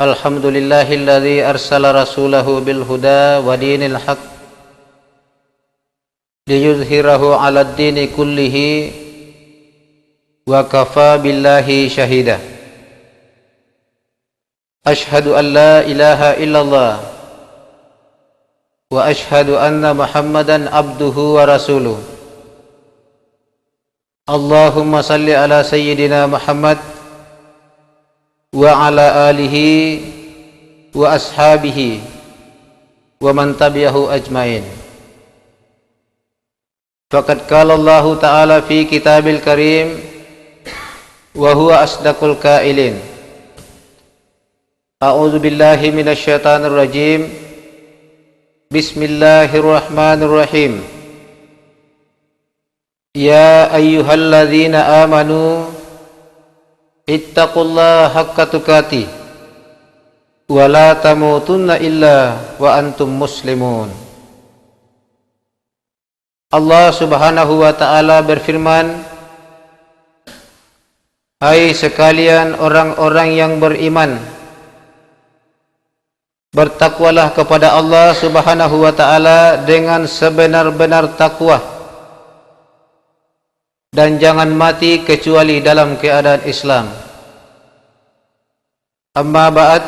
Alhamdulillahilladzi arsala rasulahu bil huda wa dinil haq liyuzhirahu 'alad dini kullihi wa kafa billahi shahida. Ashhadu an la ilaha illallah wa ashhadu anna Muhammadan abduhu wa rasuluh. Allahumma salli ala sayyidina Muhammad wa ala alihi wa ashabihi wa man tabi'ahu ajmain. Faqad qala Allah ta'ala fi kitabil karim wa huwa asdaqul qailin. A'udzu billahi minasy syaithanir rajim. Bismillahirrahmanirrahim. Ya ayyuhalladzina amanu ittaqullaha haqqa tuqatih wa la tamutunna illa wa antum muslimun. Allah Subhanahu wa ta'ala berfirman, hai sekalian orang-orang yang beriman, bertakwalah kepada Allah Subhanahu wa ta'ala dengan sebenar-benar takwa, dan jangan mati kecuali dalam keadaan Islam. Amma ba'd.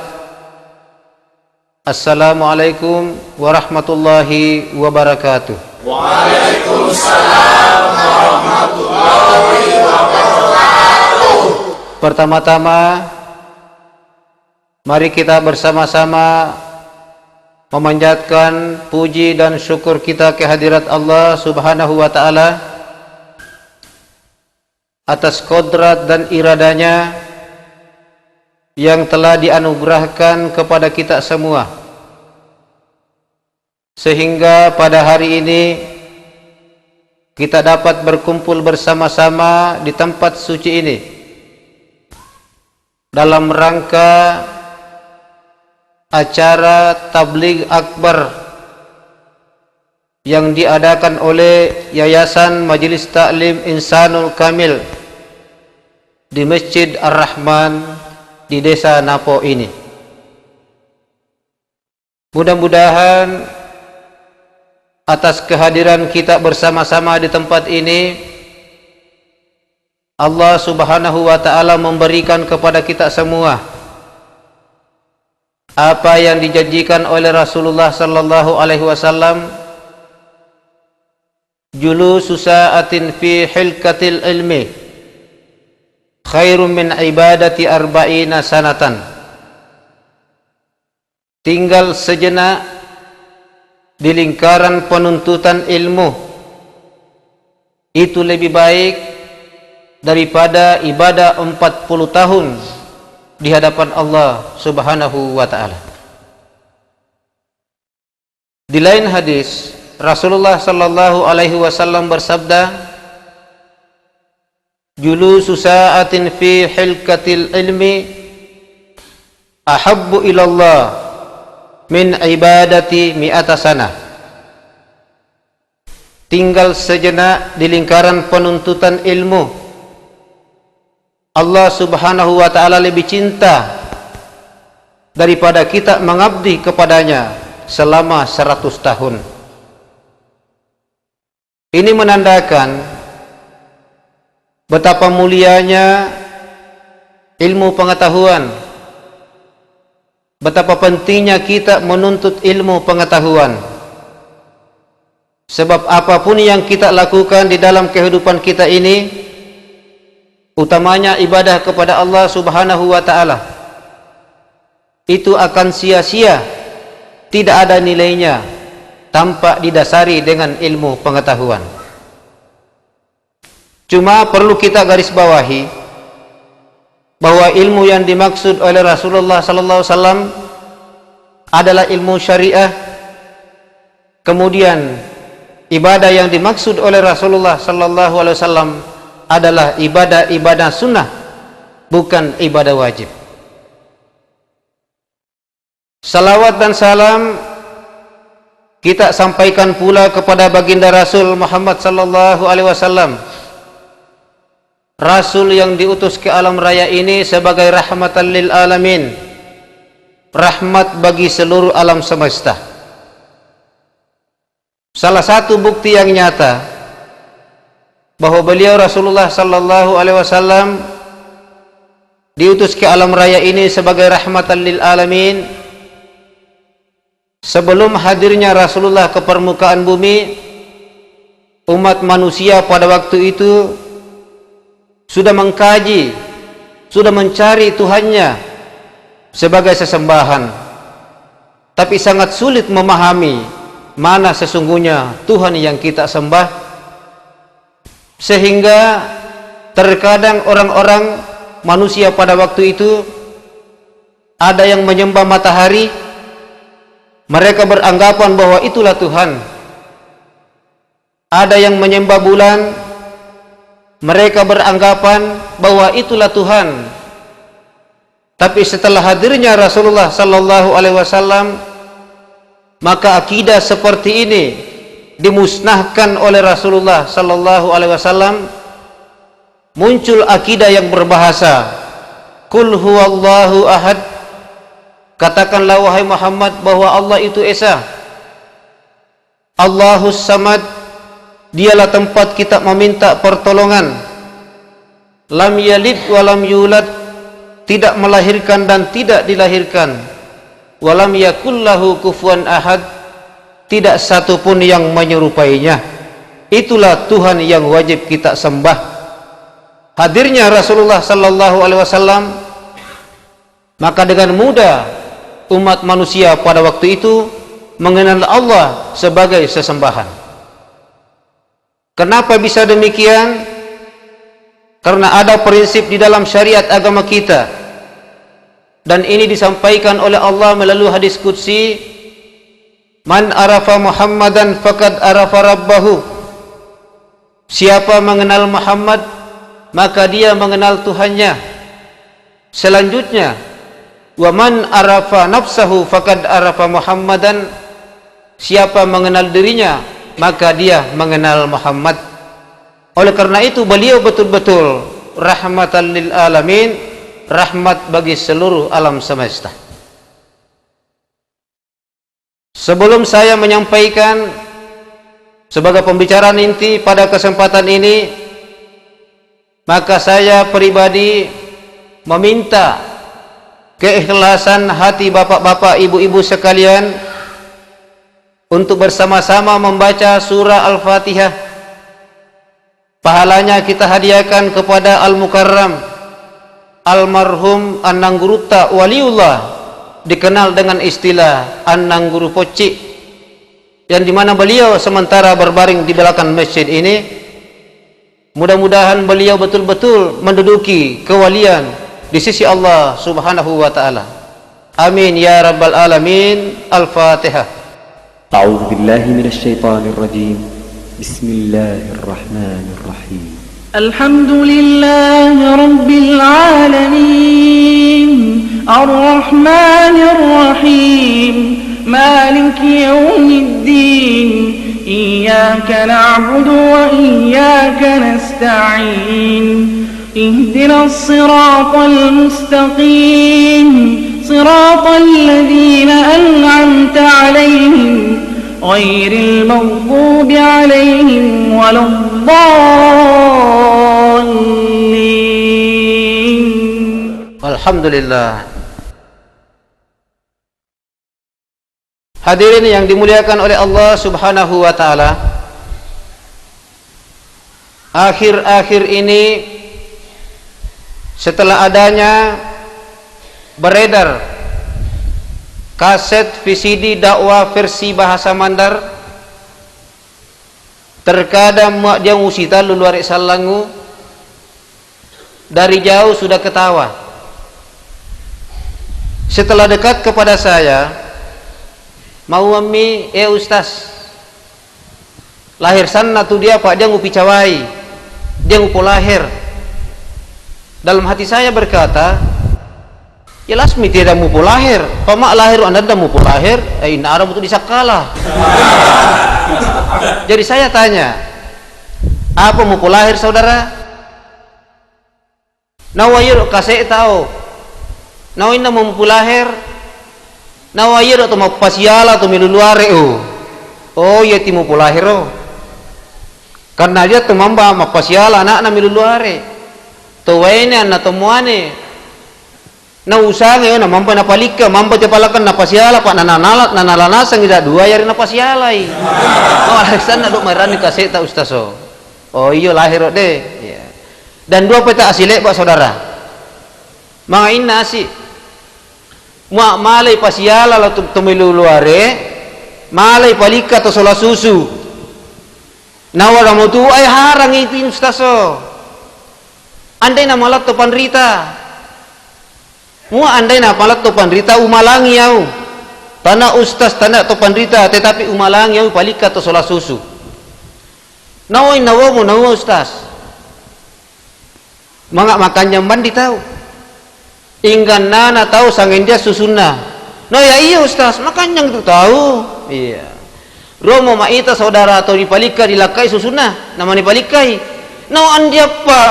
Assalamualaikum warahmatullahi wabarakatuh. Waalaikumsalam warahmatullahi wabarakatuh. Pertama-tama, mari kita bersama-sama memanjatkan puji dan syukur kita kehadirat Allah Subhanahu wa ta'ala atas kodrat dan iradanya yang telah dianugerahkan kepada kita semua, sehingga pada hari ini kita dapat berkumpul bersama-sama di tempat suci ini dalam rangka acara tabligh akbar yang diadakan oleh Yayasan Majelis Taklim Insanul Kamil di Masjid Ar-Rahman di Desa Napo ini. Mudah-mudahan atas kehadiran kita bersama-sama di tempat ini, Allah Subhanahu wa ta'ala memberikan kepada kita semua apa yang dijanjikan oleh Rasulullah sallallahu alaihi wasallam, julusu sa'atin fi hilkatil ilmi khairum min ibadati arba'ina sanatan. Tinggal sejenak di lingkaran penuntutan ilmu itu lebih baik daripada ibadah 40 tahun di hadapan Allah Subhanahu wa ta'ala. Di lain hadis, Rasulullah sallallahu alaihi wasallam bersabda, julusu sa'atin fi hilkatil ilmi ahabbu ilallah min ibadati mi'ata sanah. Tinggal sejenak di lingkaran penuntutan ilmu, Allah Subhanahu wa ta'ala lebih cinta daripada kita mengabdi kepadanya selama 100 tahun. Ini menandakan betapa mulianya ilmu pengetahuan, betapa pentingnya kita menuntut ilmu pengetahuan. Sebab apapun yang kita lakukan di dalam kehidupan kita ini, utamanya ibadah kepada Allah Subhanahu wa ta'ala, itu akan sia-sia, tidak ada nilainya tanpa didasari dengan ilmu pengetahuan. Cuma perlu kita garis bawahi bahwa ilmu yang dimaksud oleh Rasulullah sallallahu alaihi wasallam adalah ilmu syariah. Kemudian ibadah yang dimaksud oleh Rasulullah sallallahu alaihi wasallam adalah ibadah-ibadah sunnah, bukan ibadah wajib. Salawat dan salam kita sampaikan pula kepada baginda Rasul Muhammad sallallahu alaihi wasallam, Rasul yang diutus ke alam raya ini sebagai rahmatan lil alamin, rahmat bagi seluruh alam semesta. Salah satu bukti yang nyata bahwa beliau Rasulullah sallallahu alaihi wasallam diutus ke alam raya ini sebagai rahmatan lil alamin. Sebelum hadirnya Rasulullah ke permukaan bumi, umat manusia pada waktu itu sudah mengkaji, sudah mencari Tuhannya sebagai sesembahan, tapi sangat sulit memahami mana sesungguhnya Tuhan yang kita sembah, sehingga terkadang orang-orang manusia pada waktu itu ada yang menyembah matahari. Mereka beranggapan bahwa itulah Tuhan. Ada yang menyembah bulan, mereka beranggapan bahwa itulah Tuhan. Tapi setelah hadirnya Rasulullah sallallahu alaihi wasallam, maka akidah seperti ini dimusnahkan oleh Rasulullah sallallahu alaihi wasallam. Muncul akidah yang berbahasa Qul huwallahu ahad. Katakanlah wahai Muhammad bahwa Allah itu esa. Allahus samad, dialah tempat kita meminta pertolongan. Lam yalid walam yulad, tidak melahirkan dan tidak dilahirkan. Walam yakullahu kufuwan ahad, tidak satu pun yang menyerupainya. Itulah Tuhan yang wajib kita sembah. Hadirnya Rasulullah sallallahu alaihi wasallam, maka dengan mudah umat manusia pada waktu itu mengenal Allah sebagai sesembahan. Kenapa bisa demikian? Karena ada prinsip di dalam syariat agama kita, dan ini disampaikan oleh Allah melalui hadis qudsi, man arafa Muhammadan faqad arafa rabbahu. Siapa mengenal Muhammad, maka dia mengenal Tuhannya. Selanjutnya, wa man arafa nafsahu faqad arafa Muhammadan. Siapa mengenal dirinya, maka dia mengenal Muhammad. Oleh karena itu beliau betul-betul rahmatan lil alamin, rahmat bagi seluruh alam semesta. Sebelum saya menyampaikan sebagai pembicaraan inti pada kesempatan ini, maka saya pribadi meminta keikhlasan hati bapak-bapak, ibu-ibu sekalian untuk bersama-sama membaca surah Al-Fatihah. Pahalanya kita hadiahkan kepada Al-Mukarram almarhum Ananggurutta Waliullah, dikenal dengan istilah Anangguru Poci, yang dimana beliau sementara berbaring di belakang masjid ini. Mudah-mudahan beliau betul-betul menduduki kewalian di sisi Allah subhanahu wa ta'ala. Amin ya rabbal alamin. Al-Fatihah. A'udzu billahi minasy syaithanir rajim. Bismillahirrahmanirrahim. Alhamdulillahi rabbil alamin. Ar-Rahmanir Rahim. Maliki yaumiddin. Iyyaka na'budu wa iyyaka nasta'in. اهدنا الصراط المستقيم صراط الذين أنعمت عليهم غير المغضوب عليهم ولا الضالين. Alhamdulillah. Hadirin yang dimuliakan oleh Allah subhanahu wa ta'ala, akhir-akhir ini setelah adanya beredar kaset VCD dakwah versi bahasa Mandar, terkadang mak dia musita luar salangu, dari jauh sudah ketawa. Setelah dekat kepada saya, mau mami ustaz, lahir sana tu dia pak, dia ngupi cawai, dia ngupo lahir. Dalam hati saya berkata, ya lasmi tidak mau lahir. Pamak lahir anda tidak mau lahir, ini Arab itu disakalah. Jadi saya tanya, apa mau lahir saudara? Nawayur kasih tahu, nawina mau lahir, Nawaya do to mapasiala to miluluare oh ya timu polahiro karena dia to mamba mapasiala anak na miluluare to waine na to muane na usange na mamba na palika mamba te palakan na pasiala pak nanalanasang ida dua yari na pasialai oh alexan na do marani kaseta ustaso oh iyo lahir deh ya. Dan dua peta asile pak saudara mga inasi malay pasiala la tumiluluare malay palika to sola susu nawara mo tu ay harang itin ustaso andai na malat to panrita andai na malat to panrita umalangi yau tanah ustaz tanah to panrita tetapi umalangi yau palika to sola susu naway nawo ustaz mga makanya mandi tahu inggan nana tahu sangin dia susuna no ya iya ustaz makanya itu tahu iya romo maita saudara atau dipalika dilakai susuna nama dipalikai no andi apa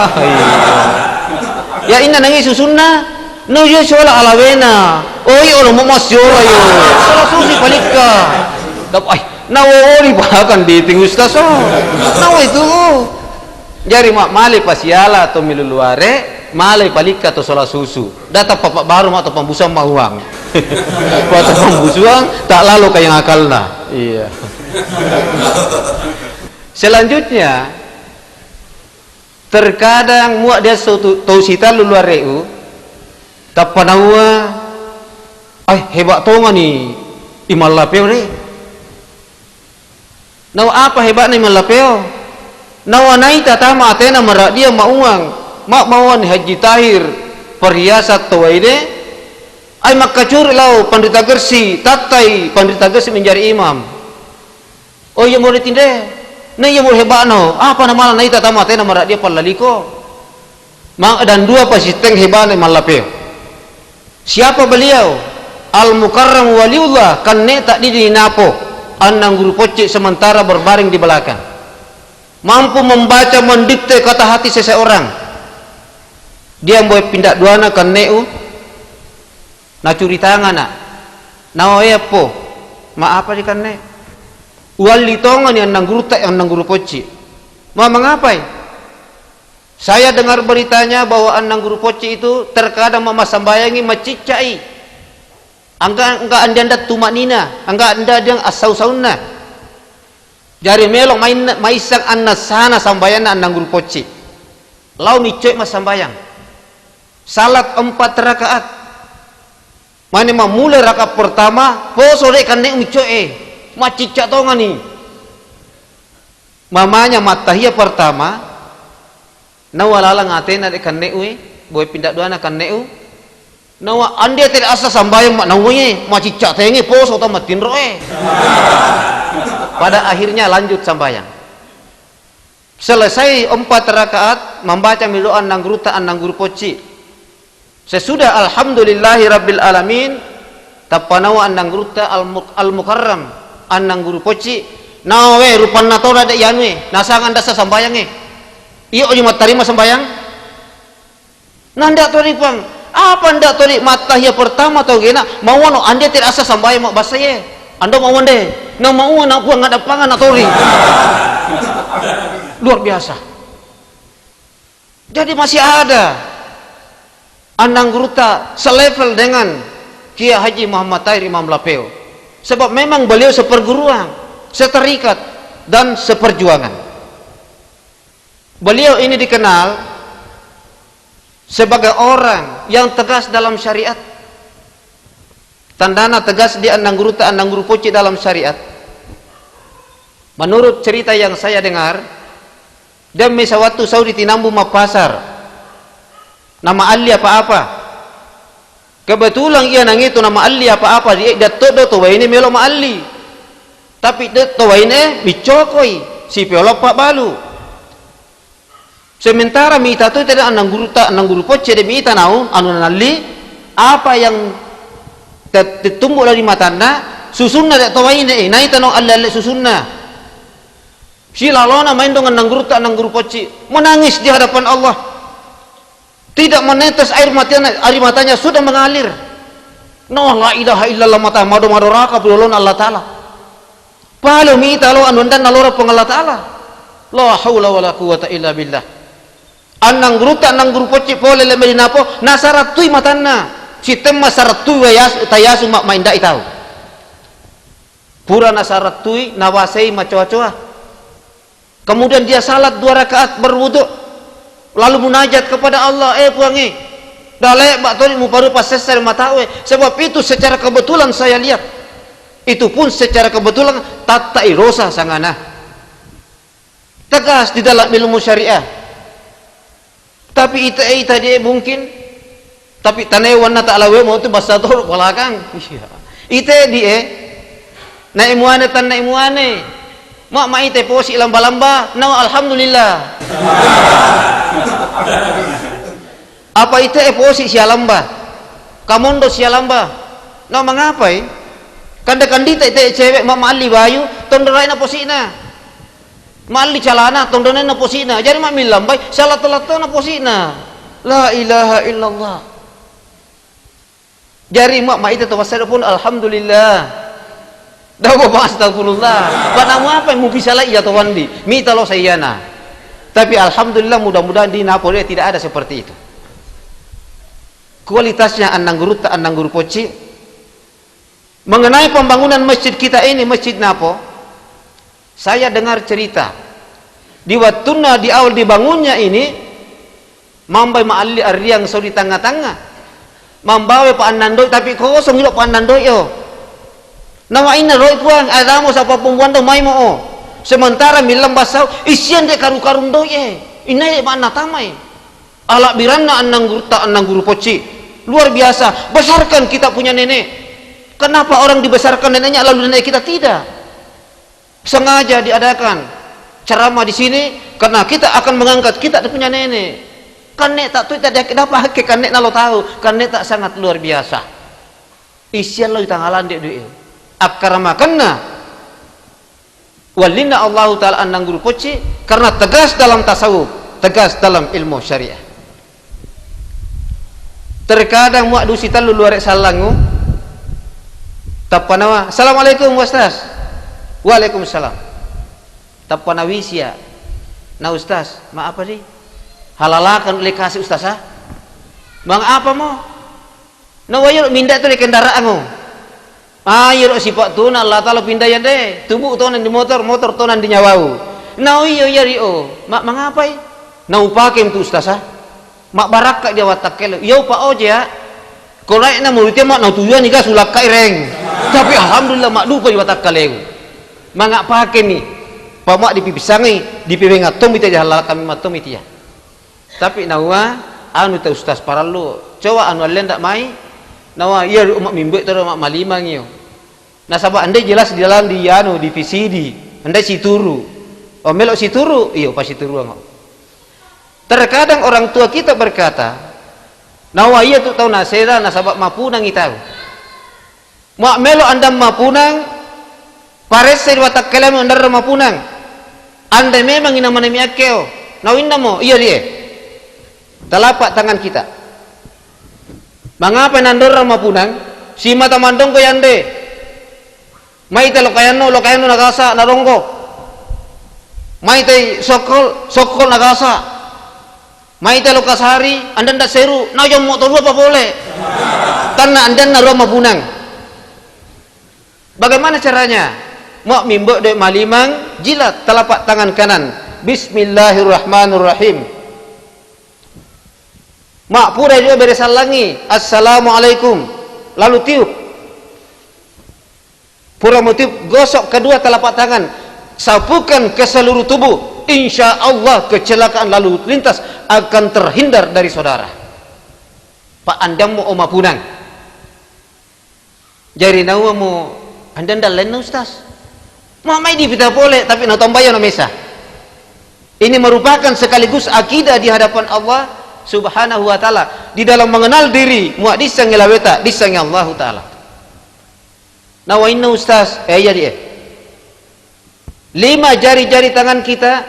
ya ina nangi susuna no ya shola alawena oh iya orang mau masyola yo salah susi palika dapat nawori bahkan di ustaz nawa itu jari mak mali pasiala atau miluluare malay palika to sola susu data papak baru atau pembusang mauang atau pembusuang tak lalu kayak akal na iya selanjutnya terkadang muak dia tau sita luluareu tak panawa hebat tonga ni imal lapeo re nawa apa hebat ni imal lapeo nawa naita tama atena merak dia mauang mak mawan haji tahir perhiasan tawaide ay makacur lau pandita gersi tatai pandita gersi menjadi imam oh iya mau ditinde na iya mau hebano apa nama na ita tamate na marak dia palaliko dan dua pasiteng hebane malapeo siapa beliau al-mukarram waliullah kanne tak dinapo anang guru pocik sementara berbaring di belakang mampu membaca mendikte kata hati seseorang dia boleh pindah duana kan neu na curi tangan na naoya po maapa di kan ne wali tongan yang nang guru poci mau mengapai saya dengar beritanya bahwa nang guru poci itu terkadang mama sambayangi macicai angka anda tumak nina angka anda yang asau sauna jari melok maisak anna sana sambayana nang guru poci lau micoy mas sambayang salat 4 rakaat mana mulai rakaat pertama po sore kan nek micoe macicak tonga ni mamanya matahia pertama nawalala ngatena de kan nek boy pindah duana kan nek nawa ande tidak asa sambayang mak nawe macicak tenge po so tamatin roe pada akhirnya lanjut sambayang selesai 4 rakaat membaca midoan nang guru poci sesudah alhamdulillahi rabbil alamin tapanawa andang guruta al-mukarram andang guru poci nawe rupan natora de yanwe nasangan dasa sambayange iyo ojo matarima sambayang nanda tori pang apa ndak tori matahya pertama tau gena mawano ande tidak asa sambayang mak basaye ando mawande na mau na buang ada pangan natori luar biasa jadi masih ada andang guruta selevel dengan Kiai Haji Muhammad Tahir Imam Lapeo sebab memang beliau seperguruan seterikat dan seperjuangan beliau ini dikenal sebagai orang yang tegas dalam syariat tandana tegas di andang guru poci dalam syariat menurut cerita yang saya dengar dia mesawatu saudi tinambu mapasar nama Ali apa-apa kebetulan ia nang itu nama Ali apa-apa dia dato to waine melo ma Ali tapi dato waine bicokoi si pelok pak balu sementara mita tu tidak anang guru poce de mita naun anu nali apa yang tertumbuh dari matanda susunna dato waine naita no Allah susunna si lalona main dengan anang guru poci menangis di hadapan Allah tidak menetes air matanya sudah mengalir No la ilaha illallah mata madu madoraka bulon Allah taala. Palo mi talo anundan nalora pang Allah taala. La haula wala quwata illa billah. Anang guru poci pole le medinapo nasaratui matanna. Sitem masaratui wayas tayasu mak mainda itau. Pura nasaratui nawasai macoa-coa. Kemudian dia salat 2 rakaat berwudu. Lalu munajat kepada Allah, puangi. Dalek mbak toli mu baru pas sesar matawe. Sebab itu secara kebetulan saya lihat. Itu pun secara kebetulan tata irosa sangana. Tegas di dalam ilmu syariah. Tapi itu tadi mungkin. Tapi tanewan na ta'alawe mau itu basa tol belakang. Itu dia. Na imuane tan na imuane. Mak ite posi lamba-lamba. No alhamdulillah. Apa itu posi sialamba? Kamondo sialamba. No mengapai? Kanda-kandita itu cewek mak mali bayu, tondorai na posina. Mali calana tondonai na posina. Jadi mak milambai salat-lato na posina. La ilaha illallah. Jadi mak itu tawasada pun alhamdulillah. Dah bawa astagfirullah. Panamu apa yang mau bisa lagi ya tawandi? Mita lo sayana. Tapi alhamdulillah mudah-mudahan di Napoli tidak ada seperti itu. Kualitasnya anang guru poci. Mengenai pembangunan masjid kita ini, Masjid Napo, saya dengar cerita di wattuna di awal dibangunnya ini mambai ma'alli arriang so di tengah-tengah mambawe pa anandoi tapi kosong hilo pa anandoi yo nawa ina roi puang adamo sa papumbuan do mai mo sementara milam basau isian de karu-karung doi ina ye mana tamai ala biranna anang guru poci luar biasa. Besarkan kita punya nenek. Kenapa orang dibesarkan neneknya lalu nenek kita tidak? Sengaja diadakan ceramah di sini karena kita akan mengangkat kita punya nenek. Kan nek tak tu tidak dapat kan nek nalo tahu kan nek tak sangat luar biasa. Isian lo di tanggalan dek duit. Akarama kena walina Allah taala anang guru poci karena tegas dalam tasawuf, tegas dalam ilmu syariah. Terkadang muak dusita lu luar salangu tapanawa assalamualaikum ustaz. Waalaikumsalam. Tapanawisia na ustaz maaf apa di halalakan oleh kasih ustazah mang apa mo na wayo minda tu di kendaraan mo ayo sifat tu na Allah taala pindah ya deh tubuh tonan di motor tonan di nyawau na iyo ya rio mak mangapai na upakem tu ustazah mak baraka dia watakelo yo pa oja kolai na muridnya mak na tujuan ni ka sulak kaireng tapi alhamdulillah mak dupa di watakaleu mangak pake nih pamak dipipisangi dipiwengatom itu halal kami matom itu ya tapi nawa anu ta ustaz parallu coba anu alen tak mai nawa iya umak mimbe tero mak malimang yo nah sabab andai jelas di dalam di anu di VCD andai situru oh melok situru iyo pas situru ngok. Terkadang orang tua kita berkata nawa iya tu tahu nasera nasabab mapunang itau mak melo anda mapunang parese watak kalam anda mapunang anda memang ina mana miakeo nawinna mo iya dia telapak tangan kita mangapa nandor mapunang si mata mandong ko yande mai telo kayano nagasa naronggo mai tay sokol nagasa mai telo kasari anda ndak seru na jom motor apa boleh karena anda naro mapunang. Bagaimana caranya? Mak mimbok dek malimang jilat telapak tangan kanan. Bismillahirrahmanirrahim. Mak pura dia beresalangi. Assalamualaikum. Lalu tiup. Pura mutiup gosok kedua telapak tangan. Sapukan ke seluruh tubuh. Insya Allah kecelakaan lalu lintas akan terhindar dari saudara. Pak anda mau omapunang. Jari nawa mau anda ndak lain ustaz mau mai di kita boleh tapi na tombayo na mesa ini merupakan sekaligus akidah di hadapan Allah subhanahu wa ta'ala di dalam mengenal diri muak disang ilaweta disang Allah ta'ala na wa inna ustaz ya dia 5 jari-jari tangan kita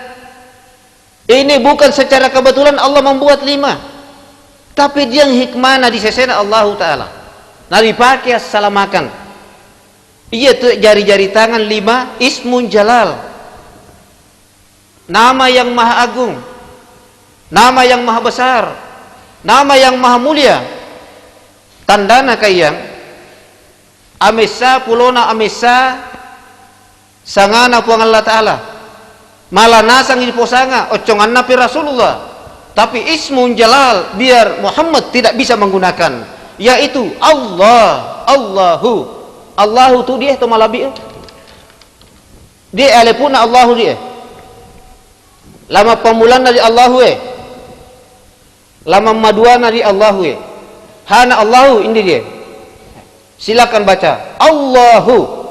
ini bukan secara kebetulan Allah membuat 5 tapi dia hikmana di sesena Allah ta'ala nari pakai assalamakan. Iya tu jari-jari tangan 5 ismun jalal, nama yang maha agung, nama yang maha besar, nama yang maha mulia. Tandana kayang amesa pulona amesa sangana puang Allah Ta'ala malana sang posanga ocongan nabi Rasulullah, tapi ismun jalal biar Muhammad tidak bisa menggunakan, yaitu Allah. Allahu tu dia tu malabi dia alepuna Allahu dia lama pemulan dari Allahu lama maduana dari Allahu hana Allahu ini dia. Silakan baca Allahu.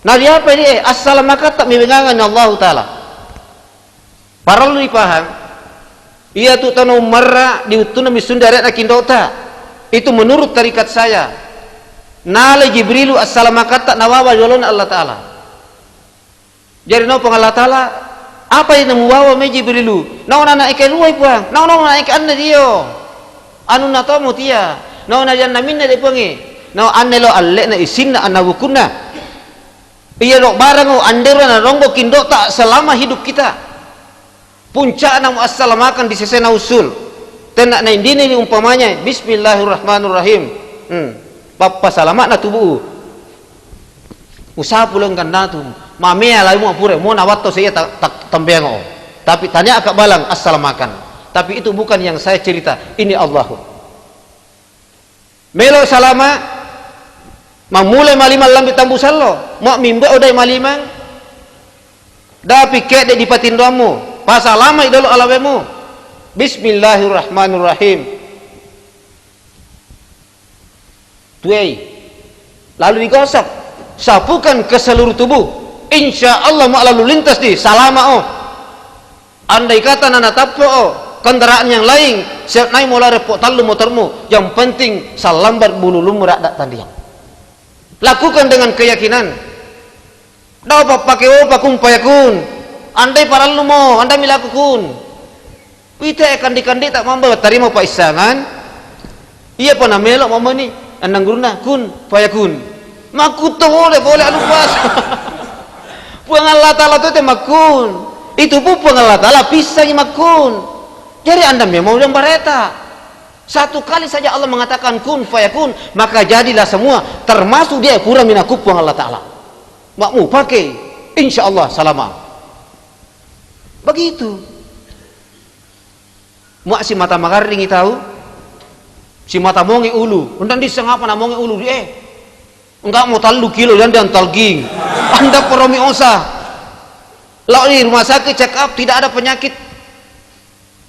Nari apa ini? Assalamualaikum tak mibengangan Allah Ta'ala. Parang lu dipaham. Ia tu tanah marra diutuna misundaret akindota. Itu menurut tarikat saya. Nale Jibrilu assalamualaikum tak nawawa jolon Allah Ta'ala. Jadi no Allah Ta'ala apa yang namuwawa me Jibrilu? Nauna na ikan ruai puang. Nauna na ikan na dio. Anu na to mutia. Nauna jan namin na de puangi. Nau anelo alle na isin na anawukunna. Iya dok barang andero na ronggo kindo tak selama hidup kita. Puncak na assalamualaikum di sesena usul. Tenak na indini ni umpamanya bismillahirrahmanirrahim. Papa salamat na tubuh. Usaha pulang kan tu. Mamea lai mo pure mo nawatto saya tak tambengo. Tapi tanya akak balang assalamualaikum. Tapi itu bukan yang saya cerita. Ini Allahu. Melo salama mamulai malimal lambi tambu sallo mak mimba odai malimang da piket de dipatindomu pasal lama idolo alawemu bismillahirrahmanirrahim tuai lalu digosok sapukan ke seluruh tubuh insya Allah mak lalu lintas di salama andai kata nana tapo kendaraan yang lain siap naik mulai repot talu motormu yang penting salambar bulu lumur dak tandiang. Lakukan dengan keyakinan. Dapat pakai pakum payakun. Andai paral lumo, anda milakukun. Kita akan dikandi tak mampu terima paisangan. Iya pana melok mama ni. Andang guruna kun payakun. Makuto boleh anu pas. Puang Allah Ta'ala tu makun. Itu pun puang Allah Ta'ala pisah makun. Jadi anda memang yang bareta. Satu kali saja Allah mengatakan kun fayakun, maka jadilah semua, termasuk dia pura minakup puang Allah Ta'ala. Makmu pakai insya Allah salama. Begitu. Mak si mata magaring tahu, si mata mongi ulu, undang di sengapa na mongi ulu dia. Enggak mau talu kilo dan talging. Anda peromi osa. Lalu di rumah sakit check up tidak ada penyakit.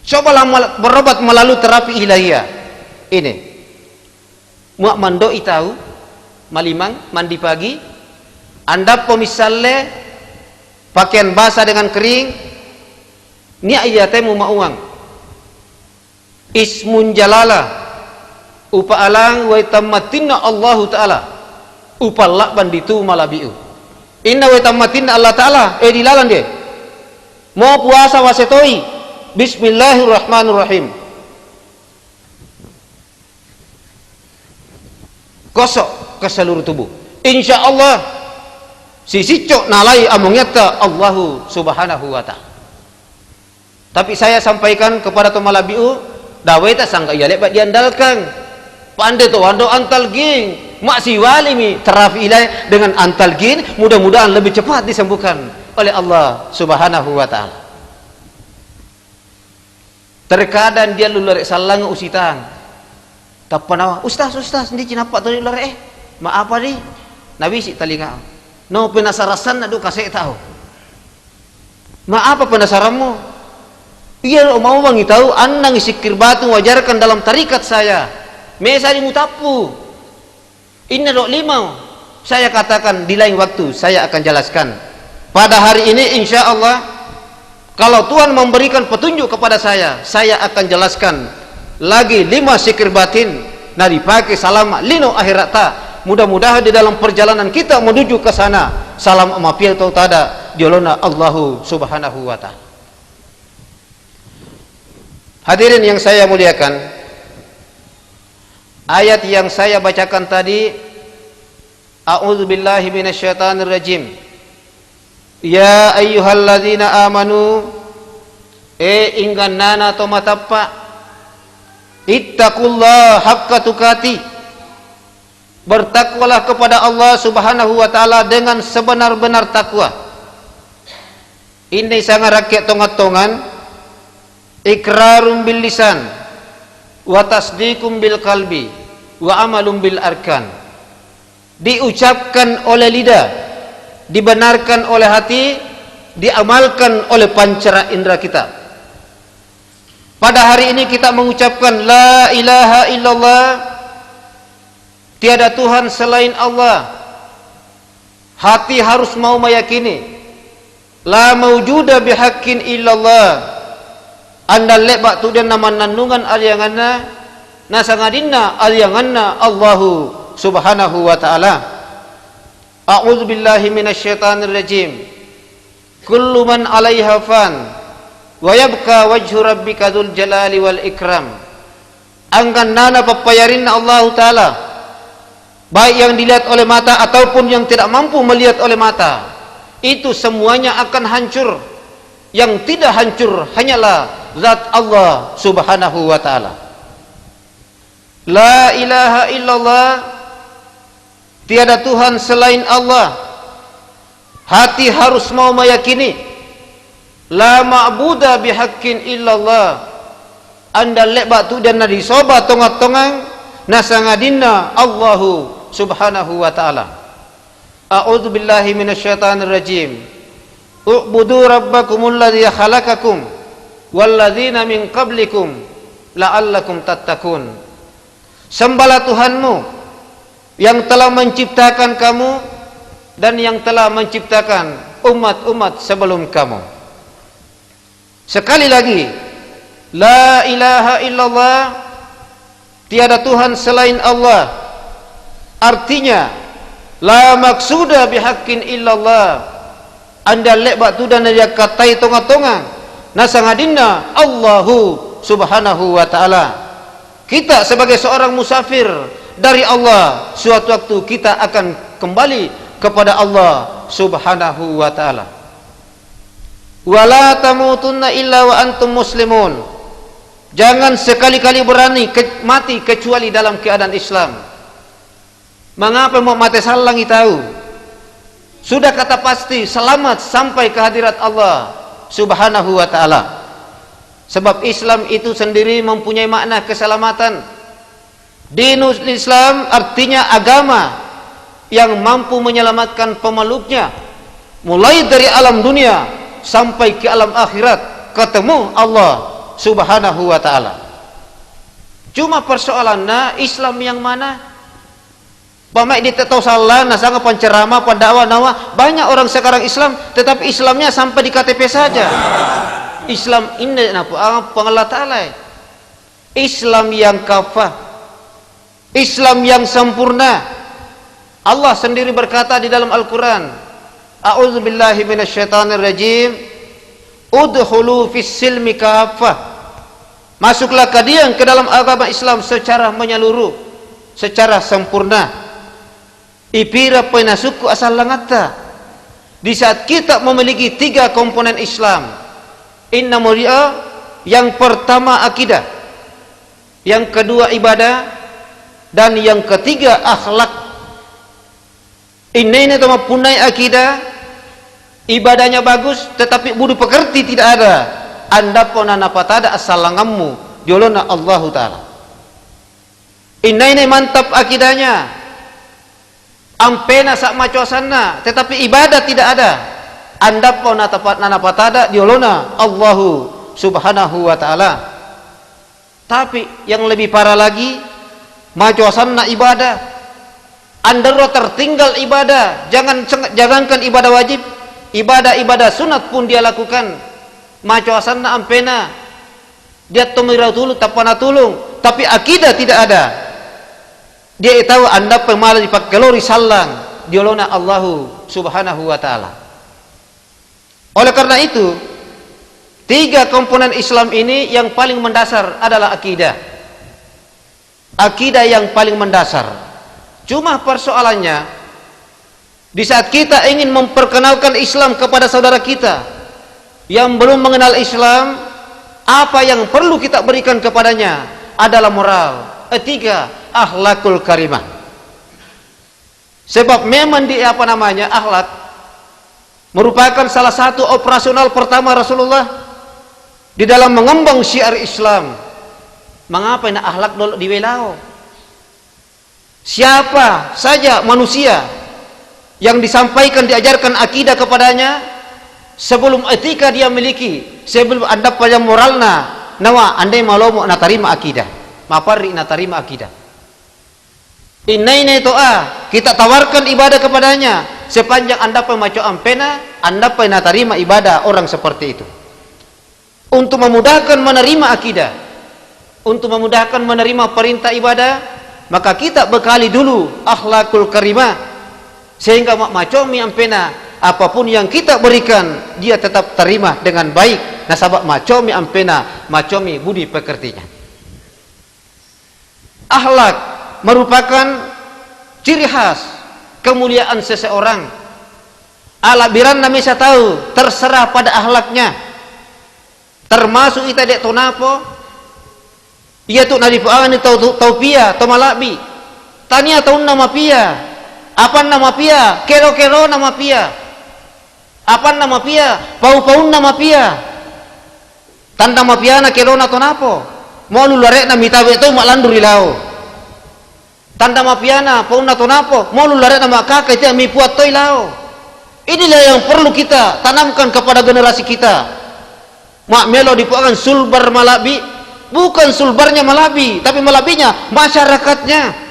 Cobalah berobat melalui terapi ilahiyah. Ini muak mandoi tahu malimang mandi pagi anda misalnya pakaian basah dengan kering ni ayatemu mauang ismun jalala upa alang wa tammatinna Allah Ta'ala upa lakban ditu malabiu inna wa tammatinna Allah Ta'ala dilalan dia mau puasa wasetoi bismillahirrahmanirrahim gosok ke seluruh tubuh insya Allah si sicok nalai amongnya Allahu subhanahu wa ta'ala. Tapi saya sampaikan kepada Tomalabiu dawai tak sangka ia lebat diandalkan pandai tu wando antal ging maksi walimi terafi ilai dengan antal ging mudah-mudahan lebih cepat disembuhkan oleh Allah subhanahu wa ta'ala. Terkadang dia lulurek salang usitang. Tapanawa, ustaz ndi cinapa tadi lulurek maaf apa di? Nabi si talinga. No penasarasan adu kasih tahu. Maaf apa penasaranmu? Iya mau mengitahu andang sikir batu wajarkan dalam tarikat saya. Mesa di mutapu. Ini dok limau. Saya katakan di lain waktu saya akan jelaskan. Pada hari ini insya Allah kalau Tuhan memberikan petunjuk kepada saya akan jelaskan lagi 5 sikir batin nari pakai salam lino akhirata. Mudah-mudahan di dalam perjalanan kita menuju ke sana salam amapiel tau tada diolona Allahu subhanahu wa ta'ala. Hadirin yang saya muliakan, ayat yang saya bacakan tadi, a'udzubillahi minasyaitonirrajim. Ya ayyuhalladzina amanu, ingannana tomatappa, ittaqullaha haqqa tuqati, bertakwalah kepada Allah Subhanahu wa taala dengan sebenar-benar takwa. Ini sangat rakyat tongat-tongan, ikrarum bil lisan wa tasdiqum bil qalbi wa amalum bil arkan. Diucapkan oleh lidah, dibenarkan oleh hati, diamalkan oleh pancara indera kita. Pada hari ini kita mengucapkan la ilaha illallah, tiada Tuhan selain Allah. Hati harus mau meyakini la mawjuda bihaqqin illallah, anda lebak tu dan nama nandungan alianganna nasangadinna alianganna Allahu subhanahu wa ta'ala. A'udzu billahi minasyaitonir rajim. Kullu man 'alaiha fan wa yabqa wajhu rabbika dzul jalali wal ikram. Angkan nana papayarinna Allah taala, baik yang dilihat oleh mata ataupun yang tidak mampu melihat oleh mata, itu semuanya akan hancur. Yang tidak hancur hanyalah zat Allah subhanahu wa ta'ala. La ilaha illallah, tiada Tuhan selain Allah. Hati harus mau meyakini la ma'buda bihaqqin illallah, anda lebak tu dan nadi soba tongat-tongang nasangadinna Allahu subhanahu wa ta'ala. A'udzu billahi minasyaitonir rajim. U'budu rabbakumul ladzi khalaqakum walladzina min qablikum la'allakum tattaqun. Sembahlah Tuhanmu yang telah menciptakan kamu dan yang telah menciptakan umat-umat sebelum kamu. Sekali lagi, la ilaha illallah, tiada Tuhan selain Allah. Artinya la maksuda bihaqqin illallah, anda lebak tu dan dia katai tonga-tonga nasangadinna Allahu subhanahu wa ta'ala. Kita sebagai seorang musafir dari Allah, suatu waktu kita akan kembali kepada Allah subhanahu wa ta'ala. Wala tamutunna illa wa antum muslimun, jangan sekali-kali berani mati kecuali dalam keadaan Islam. Mengapa mau mati salangi tahu? Sudah kata pasti selamat sampai ke hadirat Allah subhanahu wa ta'ala. Sebab Islam itu sendiri mempunyai makna keselamatan. Dinul Islam artinya agama yang mampu menyelamatkan pemeluknya mulai dari alam dunia sampai ke alam akhirat, ketemu Allah subhanahu wa ta'ala. Cuma persoalannya Islam yang mana? Pamai dia tahu salah, nasanga penceramah, pendakwah, nawa. Banyak orang sekarang Islam, tetapi Islamnya sampai di KTP saja. Islam ini apa? Allah Ta'ala. Islam yang kafah, Islam yang sempurna. Allah sendiri berkata di dalam Al-Quran, a'udzu billahi minasyaitonir rajim, udkhulu fis silmi kafah, masuklah kalian ke dalam agama Islam secara menyeluruh, secara sempurna. Ipira penasuku asal langata. Di saat kita memiliki tiga komponen Islam, inna mulia, yang pertama akidah, yang kedua ibadah, dan yang ketiga akhlak. Ini tama punai akidah, ibadahnya bagus, tetapi budi pekerti tidak ada. Anda pun apa tada asal langammu diolona Allah Ta'ala. Ini mantap akidahnya, ampena sak macosanna, tetapi ibadah tidak ada. Anda pun apa tada diolona Allahu Subhanahu wa Ta'ala. Tapi yang lebih parah lagi, macosanna ibadah, Anda tertinggal ibadah. Jangankan ibadah wajib, ibadah sunat pun dia lakukan. Macosanna ampena, dia tumirau tulu tapana tulung, tapi akidah tidak ada. Dia tahu Anda pemalas dipakai kalori salang diolona Allahu Subhanahu wa Ta'ala. Oleh karena itu, tiga komponen Islam ini yang paling mendasar adalah akidah. akidah yang paling mendasar. Cuma persoalannya, di saat kita ingin memperkenalkan Islam kepada saudara kita yang belum mengenal Islam, apa yang perlu kita berikan kepadanya adalah moral, etika, akhlakul karimah. Sebab memang akhlak merupakan salah satu operasional pertama Rasulullah di dalam mengembang syiar Islam. Mengapa ini akhlak dulu diwelau? Siapa saja manusia yang disampaikan, diajarkan akidah kepadanya, sebelum etika dia miliki, sebelum anda pada moralna, nawa andai malomo na tarima akidah, mapari na tarima akidah. Inai toa, kita tawarkan ibadah kepadanya, sepanjang anda pemaco ampena, anda pernah terima ibadah orang seperti itu. Untuk memudahkan menerima akidah, untuk memudahkan menerima perintah ibadah, maka kita bekali dulu akhlakul karimah, sehingga macomi ampena apapun yang kita berikan dia tetap terima dengan baik. Nasabak macomi ampena, macomi budi pekertinya. Akhlak merupakan ciri khas kemuliaan seseorang. Ala biran nami saya tahu, terserah pada akhlaknya. Termasuk ita dek tonapo, ia tu nadi puangan ni tau pia, tau malabi. Tania tau nama pia. Apa nama pia? Kero nama pia. Apa nama pia? Pau nama pia. Tanda nama pia na kero na tonapo. Mau lularek na mitawe tu malandur ilau. Tanda nama pia na pau na tonapo. Mau lularek na makaka itu mi puat to ilau. Inilah yang perlu kita tanamkan kepada generasi kita. Mak melo dipuangan sulbar malabi, bukan sulbarnya malabi, tapi malabinya masyarakatnya.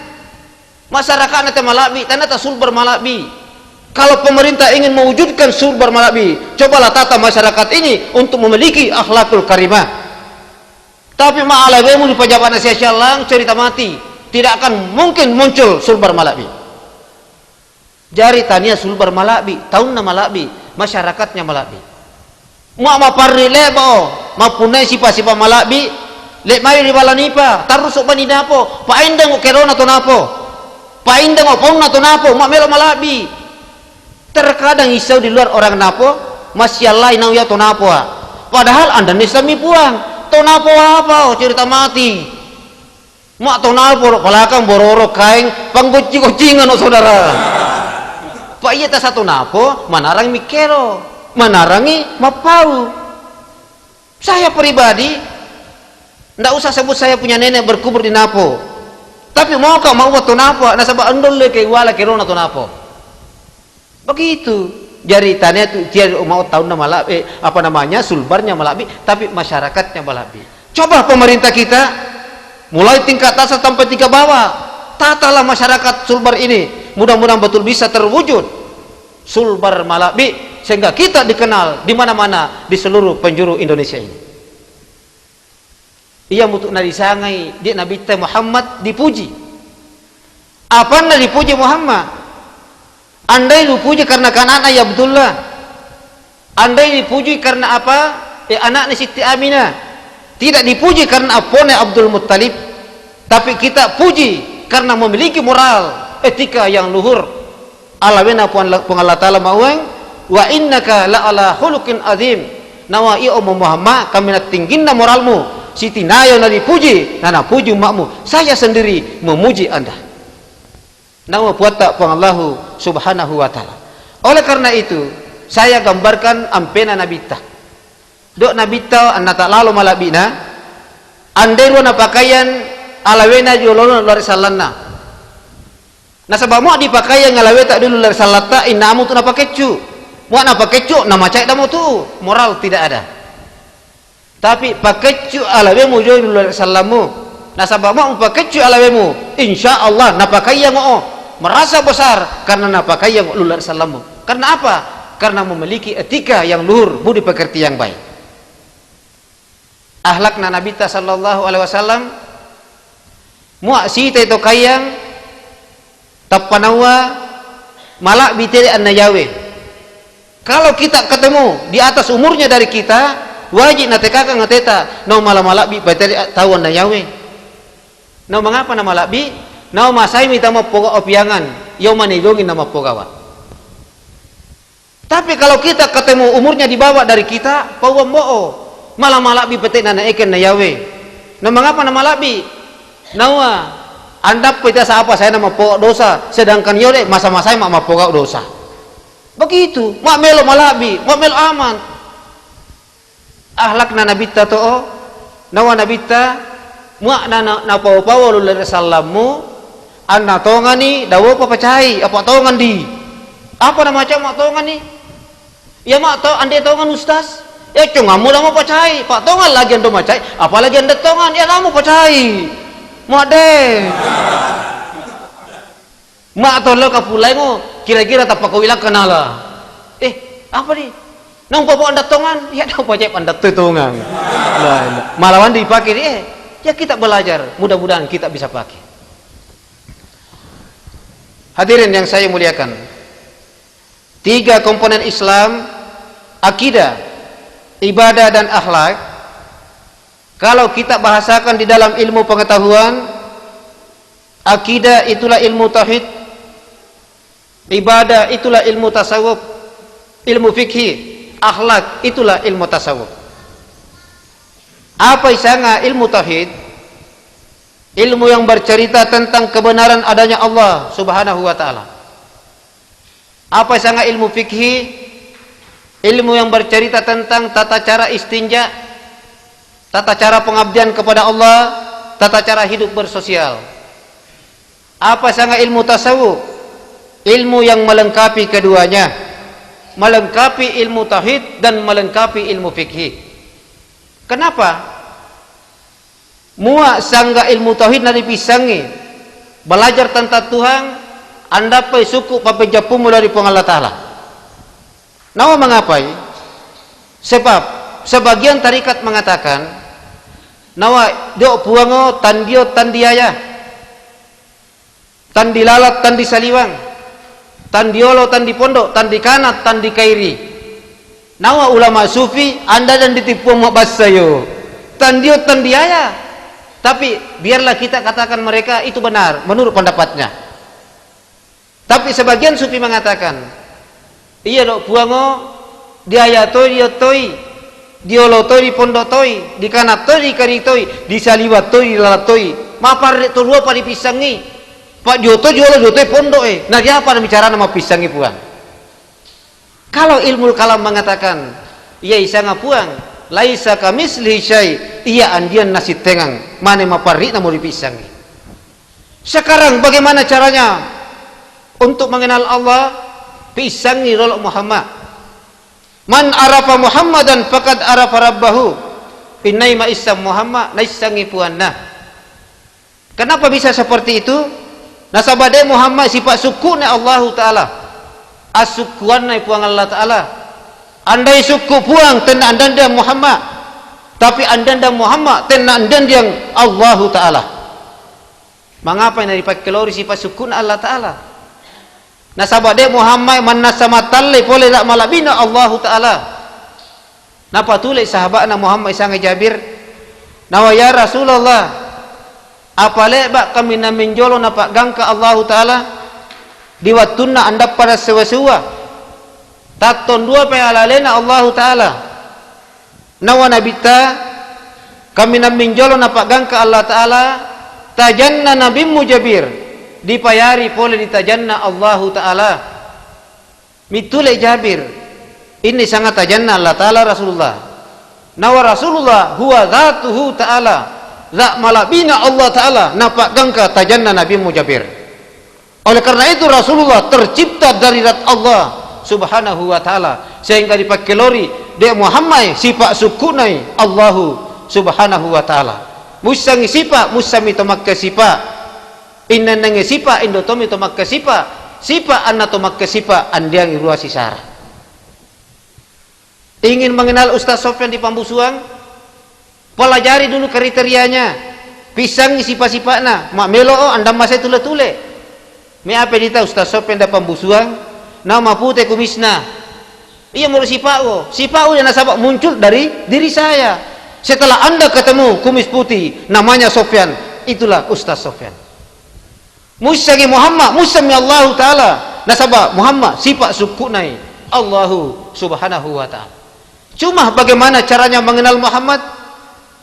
Masyarakatnya teh malabi, tanah sulbar malabi. Kalau pemerintah ingin mewujudkan sulbar malabi, cobalah tata masyarakat ini untuk memiliki akhlakul karimah. Tapi ma'alabemu di pejabat nasihat lang cerita mati, tidak akan mungkin muncul sulbar malabi. Jari tania sulbar malabi, tahun na malabi, masyarakatnya malabi. Mak maparri lebo, mapunai sipa malabi, lek mai di balanipa, tarusuk baninapo, paindang o kerona to napo, paindang o pong na to napo, mak melo malabi. Terkadang isau di luar orang napo, masyaallah inang ya to napo. Padahal anda nislami puang, to napo apa? Cerita mati. Mak to napo palakang bororo kaeng pangguci-gucingan o saudara. Pak iya ta satu napo, manarang mikero. Menarangi mapau. Saya pribadi ndak usah sebut saya punya nenek berkubur di Napo, tapi mau kau mau waktu Napo nasabah andol le ke wala kerona to Napo begitu. Jadi tanya tu dia mau tahun nama malabi, apa namanya sulbarnya malabi, tapi masyarakatnya malabi. Coba pemerintah kita mulai tingkat atas sampai tingkat bawah, tatalah masyarakat sulbar ini, mudah-mudahan betul bisa terwujud sulbar malabi, sehingga kita dikenal di mana-mana di seluruh penjuru Indonesia ini. Ia mutuk na disangai dia Nabi Muhammad dipuji. Apa na dipuji Muhammad? Andai dipuji karena anak ya Abdullah. Andai dipuji karena apa? Anak Siti Aminah. Tidak dipuji karena apone Abdul Muttalib, tapi kita puji karena memiliki moral, etika yang luhur. Alawena Allah Ta'ala mauang wa innaka la ala khuluqin azim. Nawa iyo Muhammad kami nak tingginna moralmu. Siti nayo na dipuji, nana puji makmu. Saya sendiri memuji anda. Nawa puata Allah Subhanahu wa Ta'ala. Oleh karena itu, saya gambarkan ampena nabita. Dok nabita anna tak lalu malabina. Andai wana pakaian alawena jolona luar salana. Nah sebab mau dipakai yang ngalawe tak dulu dari salata inamu tu napa kecu, mau napa kecu nama cai damu tu moral tidak ada. Tapi pakecu alawemu jauh dulu dari salamu. Nah sebab mau pakecu alawemu, insya Allah napa kaya mau merasa besar karena napa kaya dulu dari salamu. Karena apa? Karena memiliki etika yang luhur, budi pekerti yang baik. Akhlakna Nabi sallallahu alaihi wasallam, muak sita itu kayang tapanawa malak biteri an-nayawe. Kalau kita ketemu di atas umurnya dari kita, wajib natekaka ngateta no malak bi biteri tahu an-nayawe. Nau mengapa nama labi? Nau masai mita mau poga opiangan, yau manigongin nama pogawa. Tapi kalau kita ketemu umurnya dibawa dari kita, pawam bo'o, malah malabi petik nana eken na yawe. Nau mengapa nama labi? Nawa, anda pita sa apa saya nama poga dosa, sedangkan yore masa-masai mak poga dosa. Begitu, mak melo malabi, mak melo aman. Ahlak na nabita to'o, nawa nabita, mak na pawa-pawa lulur salamu, anna tongani dawo pa pacai apa tongan di apa nama macam mak tongan ni ya mak to ande tongan ustaz ya cungamu dah mau pacai pak tongan lagi ando macai apalagi ande tongan ya kamu pacai mak deh mak tolo kapulai mo kira-kira tak pakau ilang kenala apa ni nang bawa anda tongan ya dah pacai anda tongan malawan dipakai ya kita belajar mudah-mudahan kita bisa pakai. Hadirin yang saya muliakan, 3 komponen Islam, akidah, ibadah dan akhlak, kalau kita bahasakan di dalam ilmu pengetahuan, akidah itulah ilmu tauhid, ibadah itulah ilmu tasawuf, ilmu fikih, akhlak itulah ilmu tasawuf. Apa isanga ilmu tauhid? Ilmu yang bercerita tentang kebenaran adanya Allah Subhanahu wa ta'ala. Apa sangat ilmu fikih? Ilmu yang bercerita tentang tata cara istinja, tata cara pengabdian kepada Allah, tata cara hidup bersosial. Apa sangat ilmu tasawuf? Ilmu yang melengkapi keduanya, melengkapi ilmu tauhid dan melengkapi ilmu fikih. Kenapa? Muak sangga ilmu tauhid nari pisangi belajar tentang Tuhan anda pai suku papai japumu dari Allah Ta'ala. Nawa mengapai? Sebab sebagian tarikat mengatakan nawa dio puango tandio tandiaya tandi lalat tandi saliwang tandiolo tandi pondok tandi kanat tandi kairi. Nawa ulama sufi anda dan ditipu mabasayo tandio tandiaya. Tapi biarlah kita katakan mereka itu benar menurut pendapatnya. Tapi sebagian sufi mengatakan iya dok puango dia toi dia toi diolo toi di pondok toi di kanat toi di kari toi di saliwat toi di lalat toi mapar tu dua pada pisangi pak joto diolo joto pondok nah dia apa bicara nama pisangi puang. Kalau ilmu kalam mengatakan iya isa ngapuang laisa kamislihi syai iya andian nasi tengang mana maparri na mau dipisangi. Sekarang bagaimana caranya untuk mengenal Allah? Pisangi rolok Muhammad. Man arafa Muhammadan faqad arafa rabbahu. Innai ma isam Muhammad naisangi puanna. Kenapa bisa seperti itu? Nasabade Muhammad sifat sukuna Allah Ta'ala. Asukuan nai puang Allah Ta'ala. Andai suku puang tena andanda Muhammad, tapi andanda Muhammad tena andanda yang Allah Ta'ala. Mengapa yang dipakai kelori sifat sukun Allah Ta'ala? Nasabade Muhammad manasama talle boleh tak malabina Allah Ta'ala. Napa tulis sahabatna Muhammad sangat Jabir nawa ya Rasulullah apale bak kami na menjolo napa gangka Allah Ta'ala diwattunna anda pada sewa-sewa taton dua pengalalena Allah Ta'ala nawa nabita kami na menjolo napa gangka Allah Ta'ala tajanna nabi mujabir dipayari pole ditajanna Allah Ta'ala mitule Jabir ini sangat tajanna Allah Ta'ala Rasulullah nawa Rasulullah huwa dhatuhu Ta'ala zat malabina Allah Ta'ala napa gangka tajanna nabi mujabir. Oleh karena itu Rasulullah tercipta dari zat Allah Subhanahu wa Ta'ala sehingga dipakai lori dia Muhammad sifat sukunai Allahu Subhanahu wa Ta'ala musangi sifat musami tomak sifat innanange sifat indotomi tomak sifat anna tomak sifat andiang ruasi sara. Ingin mengenal Ustaz Sofyan di Pambusuang, pelajari dulu kriterianya, pisangi sifat-sifatnya mak melo anda masih tule-tule me apa dita Ustaz Sofyan di Pambusuang nama putih kumisna iya menurut sifat yang nasabak muncul dari diri saya setelah anda ketemu kumis putih namanya Sofyan itulah Ustaz Sofyan. Musangi Muhammad musami Allah taala nasaba Muhammad sifat sukunai Allahu subhanahu wa ta'ala. Cuma bagaimana caranya mengenal Muhammad?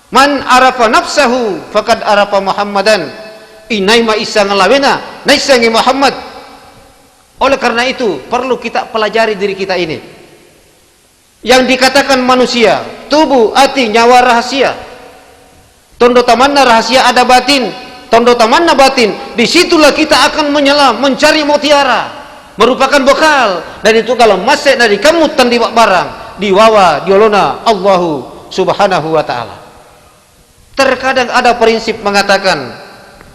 Man arafa nafsahu faqad arafa Muhammadan. Inaima isa ngalawena naisangi Muhammad. Oleh karena itu perlu kita pelajari diri kita ini. Yang dikatakan manusia, tubuh, hati, nyawa rahasia. Tondo tamanna rahasia ada batin, tondo tamanna batin. Disitulah kita akan menyelam, mencari mutiara, merupakan bekal. Dan itu kalau masih dari kamu tandiwak barang, diwawa, diolona Allahu subhanahu wa ta'ala. Terkadang ada prinsip mengatakan,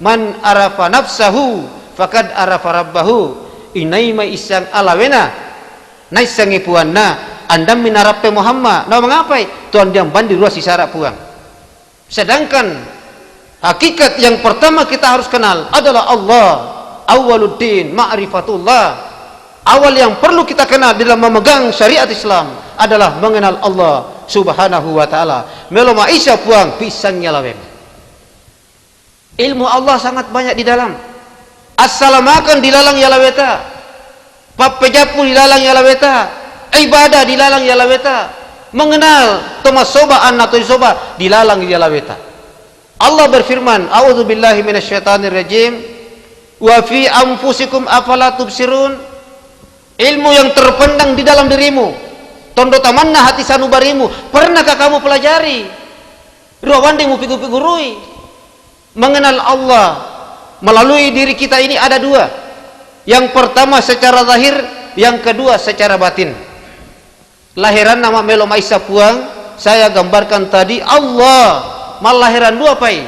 man arafa nafsahu faqad arafa rabbahu. Inaima isang alawena naisangi puanna andam minarape Muhammad. Nah mengapai tuan diam bandi ruas isara puang. Sedangkan hakikat yang pertama kita harus kenal adalah Allah. Awaluddin ma'rifatullah. Awal yang perlu kita kenal dalam memegang syariat Islam adalah mengenal Allah subhanahu wa ta'ala. Melo maisha puang pisangnya lawem. Ilmu Allah sangat banyak di dalam. Assalamakan dilalang yalaweta, papejapu dilalang yalaweta, ibadah dilalang yalaweta, mengenal toma soba anna to soba dilalang yalaweta. Allah berfirman, a'udzubillahi minasyaitonir rajim, wa fi anfusikum afala tubsirun. Ilmu yang terpendam di dalam dirimu, tondo tamanna hati sanubarimu, pernahkah kamu pelajari? Ruawandi mupigu-pigurui mengenal Allah melalui diri kita ini ada dua. Yang pertama secara zahir, yang kedua secara batin. Lahiran nama Melo Maisa Puang saya gambarkan tadi Allah malahiran dua pai.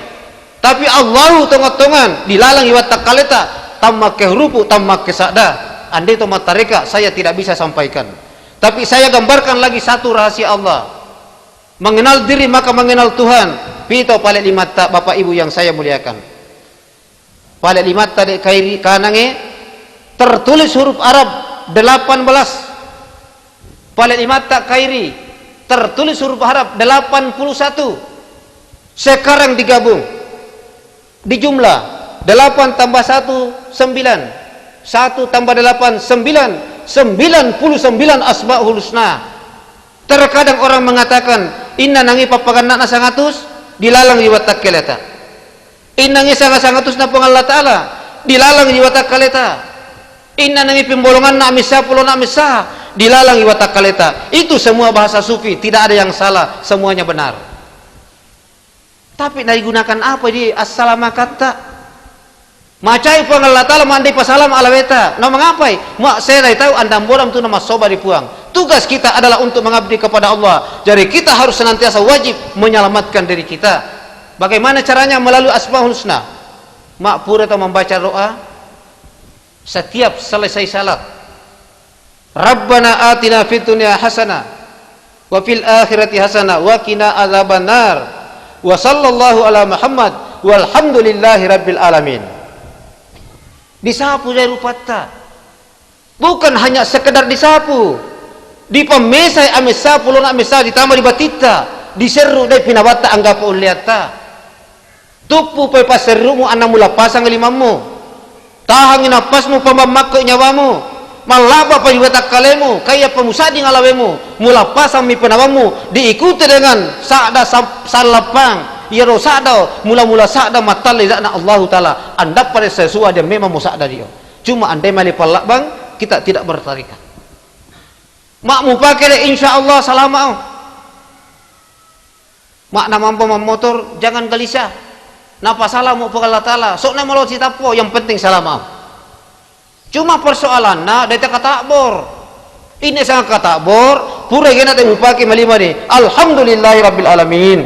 Tapi Allahu tongat-tongan dilalang iwat takaleta tamma kehrupu tamma kesada. Andai to matareka saya tidak bisa sampaikan. Tapi saya gambarkan lagi satu rahasia Allah. Mengenal diri maka mengenal Tuhan. Pito paling lima tak Bapak Ibu yang saya muliakan. Pada lima tadi kairi kanange tertulis huruf Arab 18. Pada lima tak kairi tertulis huruf Arab 81. Sekarang digabung di jumlah 8 tambah 1 9, 1 tambah 8 9, 99 asmaul husna. Terkadang orang mengatakan inna nangi papagan nak nasangatus dilalang liwat keleta. Inna ngi sangat-sangatus na pang Allah Ta'ala dilalang iwata kaleta. Inna nangi pembolongan na misa pulo na misa dilalang iwata kaleta. Itu semua bahasa sufi, tidak ada yang salah, semuanya benar. Tapi digunakan apa di assalamakata? Macai pang Allah Ta'ala mandi pasalam alaweta. Nah mengapai? Mak saya tahu anda bolam tu nama soba dipuang. Tugas kita adalah untuk mengabdi kepada Allah. Jadi kita harus senantiasa wajib menyelamatkan diri kita. Bagaimana caranya? Melalui Asmaul Husna. Makpur atau membaca doa setiap selesai salat. Rabbana atina fid dunya hasanah wa fil akhirati hasanah wa qina adzabannar. Wa sallallahu ala Muhammad walhamdulillahi rabbil alamin. Disapu dari rupata. Bukan hanya sekedar disapu. Di pemesai amesa pulo na amesa ditambah di batita, diseru dari pinawata anggap uliata. Tupu pe paserumu anamula pasang limamu. Tahangin napasmu pamamakko nyawamu. Malaba pa iwata kalemu kaya pemusadi ngalawemu. Mula pasang mi penawamu diikuti dengan sa'da salapang. Ya rosada mula-mula sa'da matali zakna Allah Ta'ala. Anda pada sesuatu yang memang musa'da dia. Cuma andai mali palak kita tidak bertarikat. Makmu pakai insyaallah salamau. Mak namampu memotor jangan gelisah. Napa salah mau pegal Allah Ta'ala sok na malau cita po yang penting salamau. Cuma persoalan na data katakbor ini sangat katakbor pura gena temu pakai malima ni alhamdulillahi rabbil alamin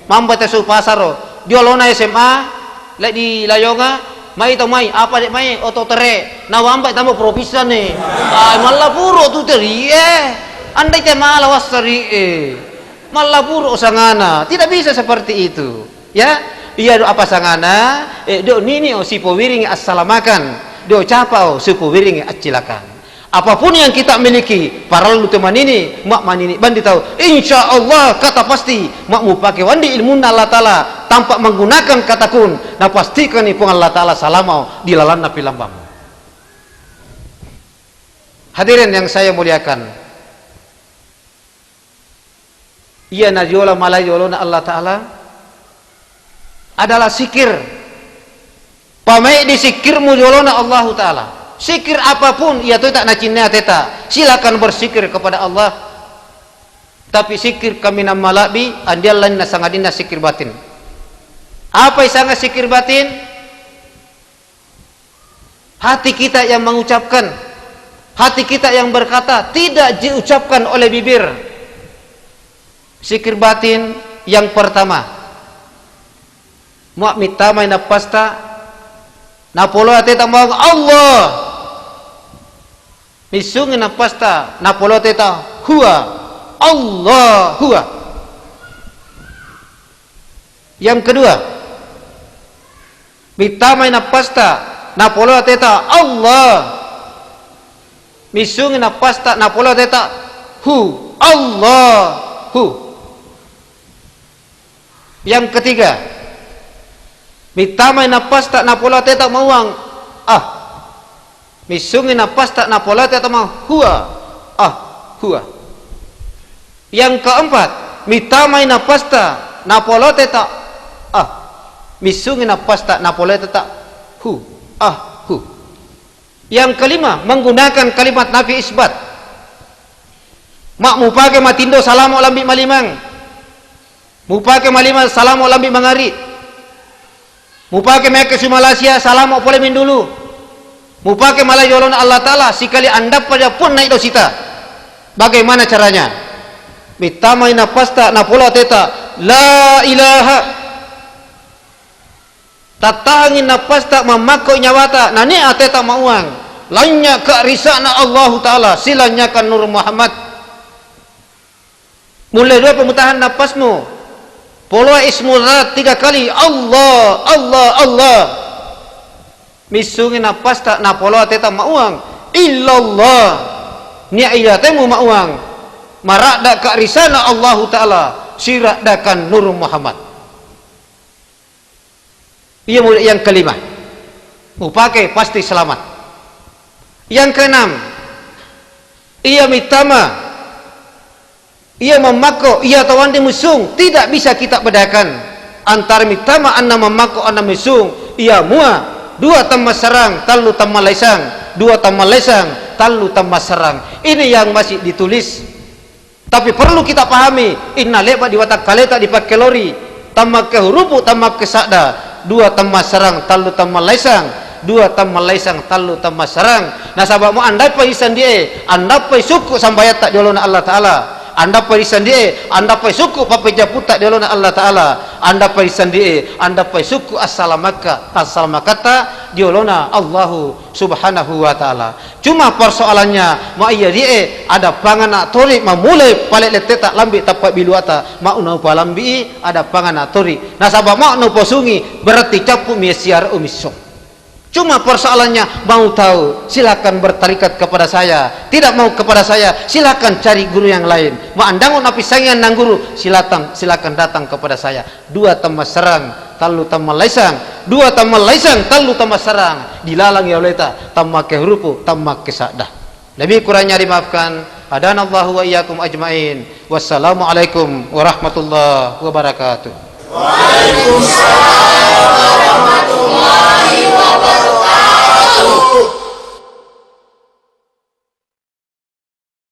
mampu tesu pasaro diolona SMA lek di layonga mai to mai apa dek mai oto tere na wamba tamu propisan ni malah puro tu teri andai te malah wasari malah puro sangana tidak bisa seperti itu ya. Iya do apa sangana do nini o sipo wiringi assalamakan do capa o sipo wiringi acilakan. Apapun yang kita miliki para lu teman ini mak manini bandi tahu insyaallah kata pasti mak mu pakai wandi ilmu Allah Ta'ala tanpa menggunakan kata kun, na pastikan ipung Allah Ta'ala salamau di lalan na pilambamu. Hadirin yang saya muliakan, ia najola malayolona Allah Ta'ala adalah sikir. Pamai di sikirmu jolona Allah Ta'ala. Sikir apapun ia tu tak nacinnya teta, silakan bersikir kepada Allah. Tapi sikir kami nama malabi andialan na sangadina sikir batin. Apa isanga sikir batin? Hati kita yang mengucapkan, hati kita yang berkata, tidak diucapkan oleh bibir. Sikir batin yang pertama, muak mitamai na pasta na polo ateta mawag Allah, misungin na pasta na polo ateta huwa Allah huwa. Yang kedua, mitamai na pasta na polo ateta Allah, misungin na pasta na polo ateta hu Allah hu. Yang ketiga, mitamai na pasta na polo ateta mawang misungin na pasta na polo ateta mau huwa huwa. Yang keempat, mitamai na pasta na polo ateta misungin na pasta na polo ateta hu hu. Yang kelima, menggunakan kalimat nafi isbat. Mak mupake matindo salamu lambi malimang, mupake malimang salamu lambi mangari, mupake meke Malaysia salamu boleh min dulu, mupake malayolon Allah Ta'ala sikali anda pada pun naik dosita. Bagaimana caranya? Mitamai na pasta na pola teta la ilaha, tatangin na pasta mamako nyawata nani ateta mauang lanya ka risana Allah Ta'ala silanya kan Nur Muhammad. Mulai dua pemutahan napasmu, polo ismu zat 3 kali Allah Allah Allah, misungin napas tak na polo ateta mauang illallah nia ilatemu mauang marak dak ka risana Allah Ta'ala sirak dakan Nur Muhammad. Ia mulai yang kelima, pakai pasti selamat. Yang keenam, ia mitama, ia memako, ia tawan di musung, tidak bisa kita bedakan antara mitama anna memako anna musung. Ia mua dua tambah serang talu tambah lesang, dua tambah lesang talu tambah serang. Ini yang masih ditulis, tapi perlu kita pahami. Inna leba diwatak kaleta dipakai lori tambah ke hurupu tambah ke sakda, dua tambah serang talu tambah lesang, dua tambah lesang talu tambah serang. Nah sahabatmu anda paisan dia, anda pai suku sambayat tak diolona Allah Ta'ala, anda paisan dia, anda pai suku papai japut tak diolona Allah Ta'ala, anda paisan dia, anda pai suku assalamakata diolona Allahu Subhanahu wa Ta'ala. Cuma persoalannya ma iya dia ada pangana tori mamulai palet leteta lambi tapak biluata ma una palambi ada pangana tori. Nah sabab ma no posungi berarti capu miesiar umisok. Cuma persoalannya mau tahu silakan bertarikat kepada saya, tidak mau kepada saya silakan cari guru yang lain. Mau andangun api saingan nang guru silakan datang kepada saya. Dua tambah serang talu tambah lesang, dua tambah lesang talu tambah serang, dilalang ya oleta tambah ke hurupu tambah ke sakdah. Lebih kurangnya dimaafkan. Hadanallahu wa iyyakum ajmain. Wassalamualaikum warahmatullahi wabarakatuh. Waalaikumsalam.